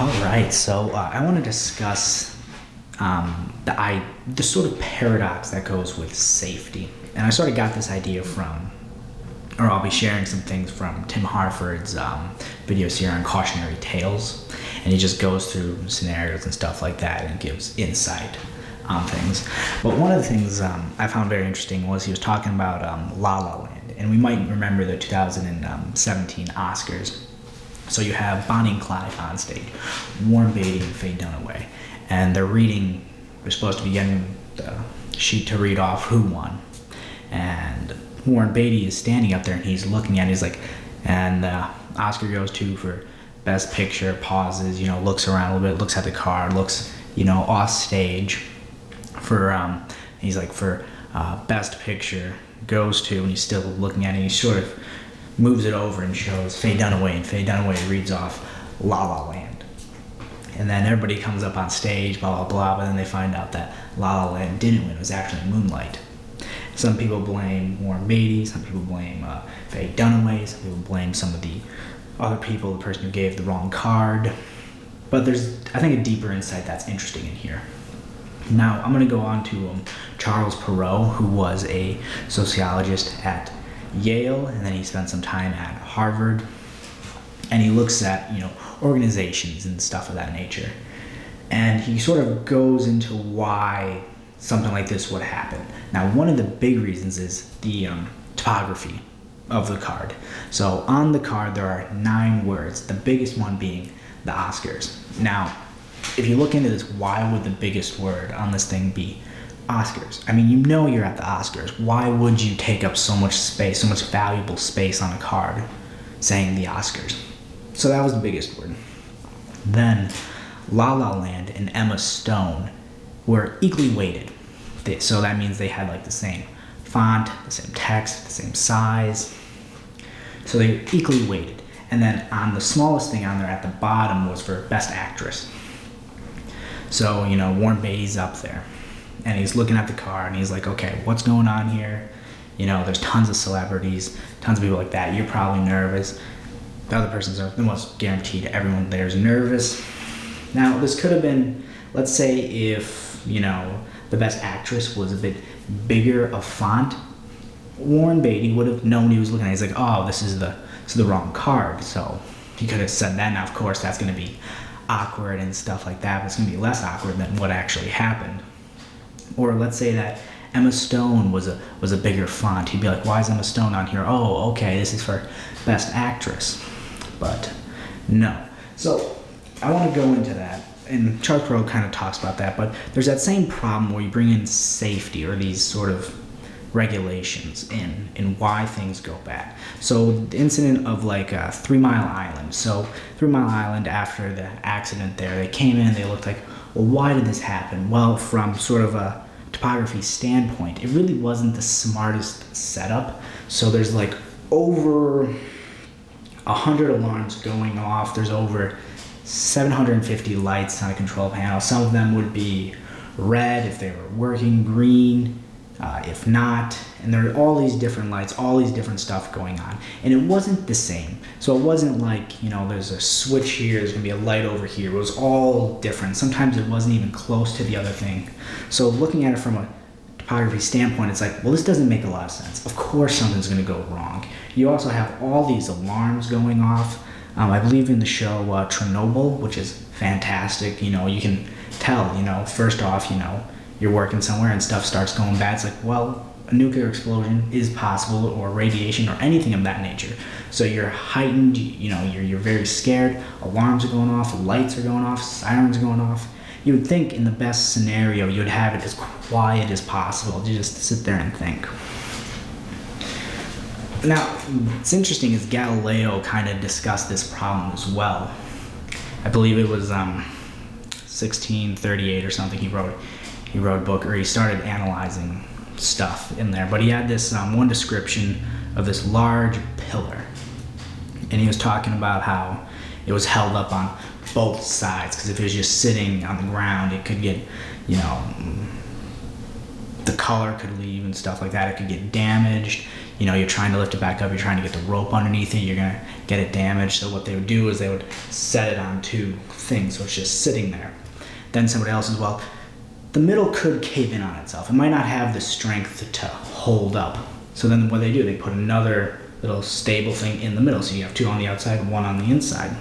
All right, so I want to discuss the sort of paradox that goes with safety, and I sort of got this idea from, or I'll be sharing some things from Tim Harford's video series on Cautionary Tales, and he just goes through scenarios and stuff like that and gives insight on things. But one of the things I found very interesting was he was talking about La La Land, and we might remember the 2017 Oscars. So you have Bonnie and Clyde on stage, Warren Beatty and Faye Dunaway, and they're supposed to be getting the sheet to read off who won. And Warren Beatty is standing up there and he's looking at it, he's like, and the Oscar goes to for Best Picture, pauses, looks around a little bit, looks at the card, looks, off stage for, he's like, for Best Picture, goes to, and he's still looking at it, he sort of moves it over and shows Faye Dunaway, and Faye Dunaway reads off La La Land. And then everybody comes up on stage, blah, blah, blah, but then they find out that La La Land didn't win, it was actually Moonlight. Some people blame Warren Beatty, some people blame Faye Dunaway, some people blame some of the other people, the person who gave the wrong card. But there's, I think, a deeper insight that's interesting in here. Now, I'm going to go on to Charles Perrault, who was a sociologist at Yale, and then he spent some time at Harvard, and he looks at organizations and stuff of that nature, and he sort of goes into why something like this would happen. Now, one of the big reasons is the topography of the card. So on the card there are 9 words, the biggest one being the Oscars. Now, if you look into this, why would the biggest word on this thing be Oscars? I mean, you're at the Oscars. Why would you take up so much space, so much valuable space on a card saying the Oscars? So that was the biggest word. Then La La Land and Emma Stone were equally weighted. So that means they had the same font, the same text, the same size. So they were equally weighted. And then on the smallest thing on there at the bottom was for Best Actress. So, Warren Beatty's up there. And he's looking at the card and he's like, okay, what's going on here? There's tons of celebrities, tons of people like that. You're probably nervous. The other person's almost guaranteed everyone there is nervous. Now, this could have been, let's say if, the Best Actress was a bit bigger of font, Warren Beatty would have known he was looking at it. He's like, oh, this is the wrong card. So he could have said that. Now, of course, that's going to be awkward and stuff like that, but it's going to be less awkward than what actually happened. Or let's say that Emma Stone was a bigger font. He'd be like, why is Emma Stone on here? Oh, okay, this is for Best Actress. But no. So I want to go into that. And Charles Perrault kind of talks about that. But there's that same problem where you bring in safety or these sort of regulations in why things go bad. So the incident of 3 Mile Island. So 3 Mile Island, after the accident there, they came in, they looked like, well, why did this happen? Well, from sort of a topography standpoint, it really wasn't the smartest setup. So there's over 100 alarms going off. There's over 750 lights on a control panel. Some of them would be red if they were working, green if not, and there are all these different lights, all these different stuff going on, and it wasn't the same. So it wasn't like, there's a switch here, there's gonna be a light over here. It was all different. Sometimes it wasn't even close to the other thing. So looking at it from a topography standpoint, it's like, well, this doesn't make a lot of sense. Of course something's gonna go wrong. You also have all these alarms going off. I believe in the show Chernobyl, which is fantastic. You can tell, first off, you're working somewhere and stuff starts going bad. It's like, well, a nuclear explosion is possible, or radiation, or anything of that nature. So you're heightened, you're very scared. Alarms are going off, lights are going off, sirens are going off. You would think in the best scenario you would have it as quiet as possible, to just sit there and think. Now, what's interesting is Galileo kind of discussed this problem as well. I believe it was 1638 or something. He wrote a book, or he started analyzing stuff in there. But he had this one description of this large pillar, and he was talking about how it was held up on both sides, because if it was just sitting on the ground, it could get, the color could leave and stuff like that. It could get damaged. you're trying to lift it back up, you're trying to get the rope underneath it, you're gonna get it damaged. So what they would do is they would set it on two things, so it's just sitting there. Then somebody else as well, the middle could cave in on itself. It might not have the strength to hold up. So then what they do, they put another little stable thing in the middle. So you have two on the outside, one on the inside.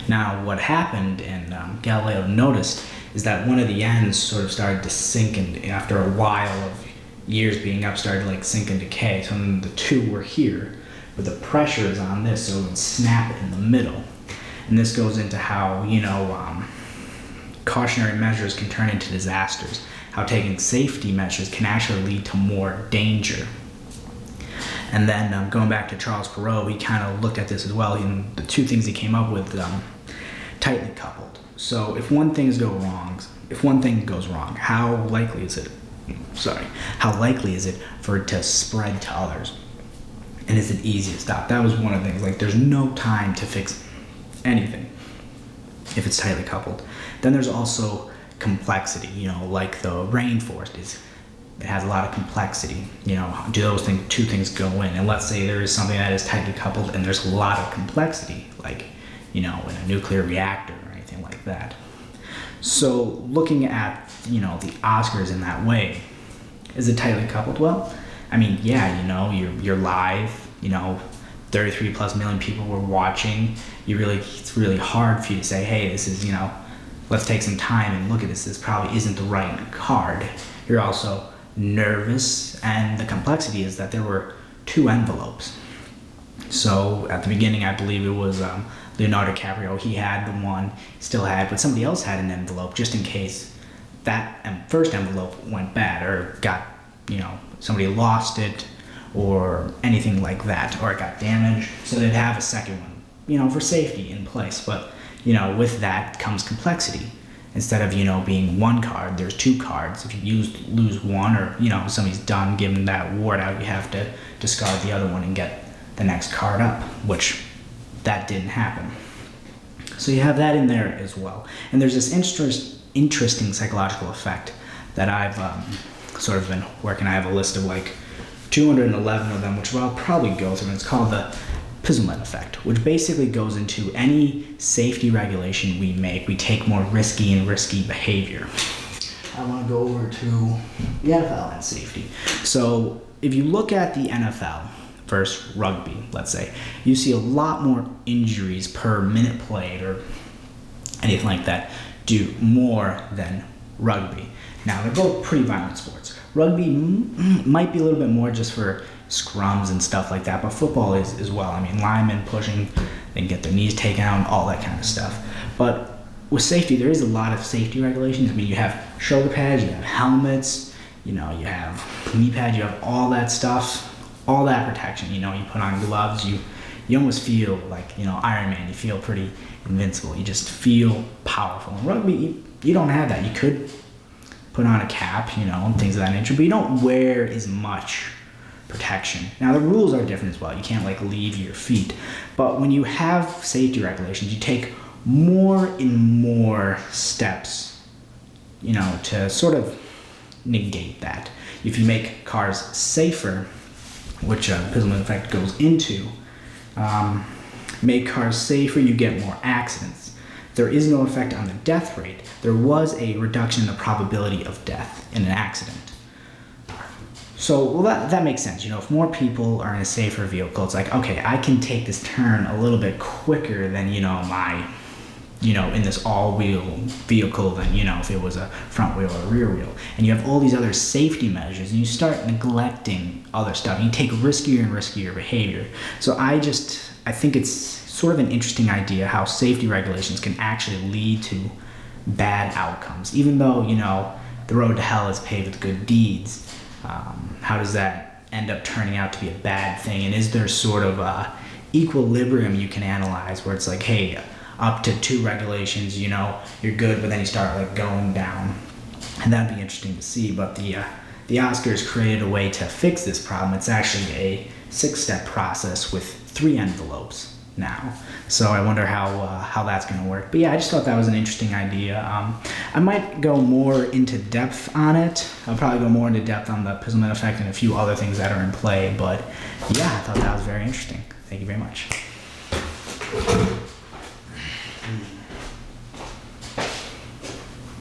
Now what happened, and Galileo noticed, is that one of the ends sort of started to sink, and after a while of years being up, started to like sink and decay. So then the two were here, but the pressure is on this, so it would snap in the middle. And this goes into how, cautionary measures can turn into disasters, how taking safety measures can actually lead to more danger. And then going back to Charles Perrault, he kind of looked at this as well, and the two things he came up with, tightly coupled. So if one thing goes wrong, how likely is it for it to spread to others? And is it easy to stop? That was one of the things, like there's no time to fix anything if it's tightly coupled. Then there's also complexity, like the rainforest it has a lot of complexity. Do those two things go in? And let's say there is something that is tightly coupled and there's a lot of complexity, like, in a nuclear reactor or anything like that. So looking at, the Oscars in that way, is it tightly coupled? Well, I mean, yeah, you're live, 33 plus million people were watching. It's really hard for you to say, hey, this is, let's take some time and look at this. This probably isn't the right card. You're also nervous, and the complexity is that there were two envelopes. So at the beginning, I believe it was Leonardo DiCaprio. He had the one, still had, but somebody else had an envelope just in case that first envelope went bad or got, somebody lost it or anything like that, or it got damaged. So they'd have a second one, for safety in place. But, with that comes complexity. Instead of, being one card, there's two cards. If you lose one, or, somebody's done giving that ward out, you have to discard the other one and get the next card up, which that didn't happen. So you have that in there as well. And there's this interesting psychological effect that I've sort of been working. I have a list of like 211 of them, which I'll probably go through. And it's called the Prism Effect, which basically goes into any safety regulation we make, we take more risky behavior. I want to go over to the NFL and safety. So if you look at the NFL versus rugby, let's say, you see a lot more injuries per minute played or anything like that do more than rugby. Now, they're both pretty violent sports. Rugby might be a little bit more just for scrums and stuff like that, but football is as well. I mean, linemen pushing, they can get their knees taken out, all that kind of stuff. But with safety, there is a lot of safety regulations. I mean, you have shoulder pads, you have helmets, you have knee pads, you have all that stuff, all that protection. You put on gloves, you almost feel like, Iron Man. You feel pretty invincible. You just feel powerful. In rugby, you don't have that. You could put on a cap, and things of that nature, but you don't wear as much protection. Now, the rules are different as well. You can't leave your feet. But when you have safety regulations, you take more and more steps, to sort of negate that. If you make cars safer, which Prism Effect goes into, make cars safer, you get more accidents. There is no effect on the death rate. There was a reduction in the probability of death in an accident. So, that makes sense. If more people are in a safer vehicle, it's like, okay, I can take this turn a little bit quicker than, my, in this all-wheel vehicle than, if it was a front wheel or a rear wheel. And you have all these other safety measures, and you start neglecting other stuff. You take riskier and riskier behavior. So I think it's sort of an interesting idea how safety regulations can actually lead to bad outcomes. Even though, the road to hell is paved with good deeds, how does that end up turning out to be a bad thing? And is there sort of a equilibrium you can analyze where it's like, hey, up to 2 regulations, you're good, but then you start going down. And that'd be interesting to see. But the Oscars created a way to fix this problem. It's actually a 6-step process with 3 envelopes. now. So I wonder how that's going to work. But yeah, I just thought that was an interesting idea. I might go more into depth on it. I'll probably go more into depth on the Prism Effect and a few other things that are in play. But yeah, I thought that was very interesting. Thank you very much.